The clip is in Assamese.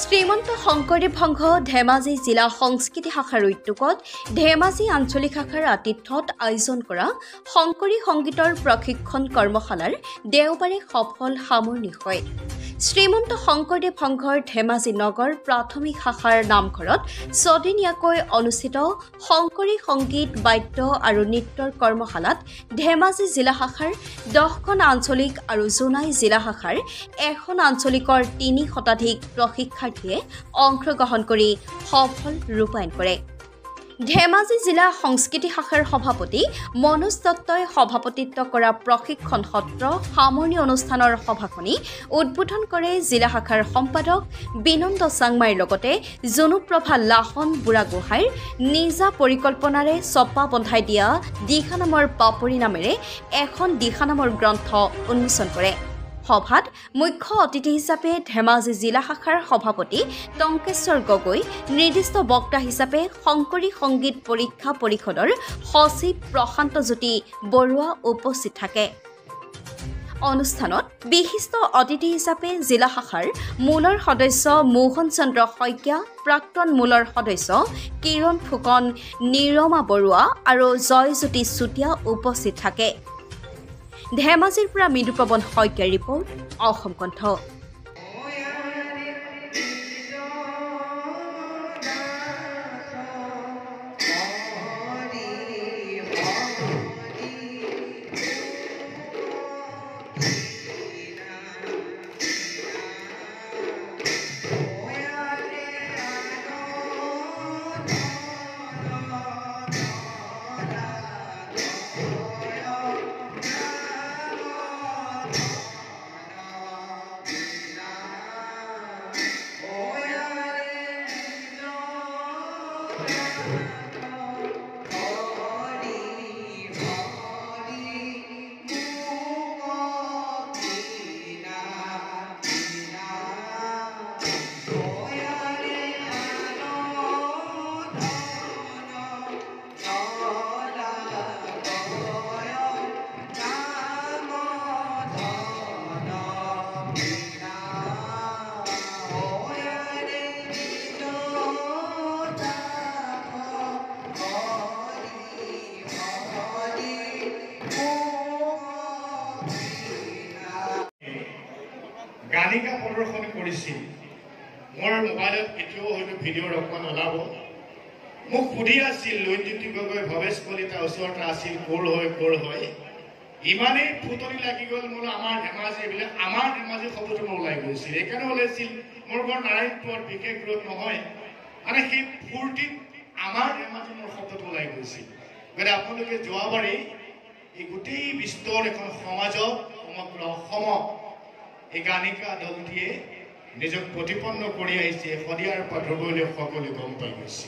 শ্ৰীমন্ত শংকৰদেৱ সংঘ ধেমাজি জিলা সংস্কৃতি শাখাৰ উদ্যোগত ধেমাজি আঞ্চলিক শাখাৰ আতিথ্যত আয়োজন কৰা শংকৰী সংগীতৰ প্ৰশিক্ষণ কৰ্মশালাৰ দেওবাৰে সফল সামৰণি হয়। শ্ৰীমন্ত শংকৰদেৱ সংঘৰ ধেমাজি নগৰ প্ৰাথমিক শাখাৰ নামঘৰত ছদিনীয়াকৈ অনুষ্ঠিত শংকৰী সংগীত বাদ্য আৰু নৃত্যৰ কৰ্মশালাত ধেমাজি জিলা শাখাৰ 10খন আঞ্চলিক আৰু জোনাই জিলা শাখাৰ 1খন আঞ্চলিকৰ 3 শতাধিক প্ৰশিক্ষাৰ্থীয়ে অংশগ্ৰহণ কৰি সফল ৰূপায়ণ কৰে। ধেমাজি জিলা সংস্কৃতি শাখাৰ সভাপতি মনোজ দত্তই সভাপতিত্ব কৰা প্ৰশিক্ষণ সত্ৰ সামৰণি অনুষ্ঠানৰ সভাখনি উদ্বোধন কৰে জিলা শাখাৰ সম্পাদক বিনন্দ চাংমাইৰ লগতে জনুপ্ৰভা লাহন বুঢ়াগোহাঁইৰ নিজা পৰিকল্পনাৰে ছপা বন্ধাই দিয়া দিশা নামৰ পাপৰি নামেৰে এখন দিশা নামৰ গ্ৰন্থ উন্মোচন কৰে। সভাত মুখ্য অতিথি হিচাপে ধেমাজি জিলা শাখাৰ সভাপতি টংকেশ্বৰ গগৈ, নিৰ্দিষ্ট বক্তা হিচাপে শংকৰী সংগীত পৰীক্ষা পৰিষদৰ সচিব প্ৰশান্ত জ্যোতি বৰুৱা উপস্থিত থাকে। অনুষ্ঠানত বিশিষ্ট অতিথি হিচাপে জিলা শাখাৰ মূলৰ সদস্য মোহন চন্দ্ৰ শইকীয়া, প্ৰাক্তন মূলৰ সদস্য কিৰণ ফুকন, নিৰমা বৰুৱা আৰু জয়জ্যোতি চুতীয়া উপস্থিত থাকে। ধেমাজিৰ পৰা মৃদুপৱন শইকীয়াৰ ৰিপৰ্ট, অসম কণ্ঠ। গানিকা প্ৰদৰ্শন কৰিছিল। মোৰ মোবাইলত এতিয়াও হয়তো ভিডিঅ' অকণমান ওলাব। মোক সুধি আছিল লৈজ্যোতি গগৈ, ভৱেশ কলিতা ওচৰতে আছিল, ক'ৰ হয়। ইমানেই ফুটনি লাগি গ'ল মোৰ আমাৰ ধেমাজি, এইবিলাক আমাৰ ধেমাজি শব্দটো মোৰ ওলাই গৈছিল। সেইকাৰণে ওলাইছিল মোৰ বৰ নাৰায়ণপুৰ বিশেষ দূৰত নহয়, মানে সেই ফূৰ্তিত আমাৰ ধেমাজি মোৰ শব্দটো ওলাই গৈছিল। গতিকে আপোনালোকে যোৱাবাৰেই এই গোটেই বিশ্বৰ এখন সমাজক, সমগ্ৰ অসমক এই গানিকা দলটিয়ে নিজক প্ৰতিপন্ন কৰি আহিছে। শদিয়াৰ পৰা ধুবুৰীলৈ সকলোৱে গম পাই গৈছে।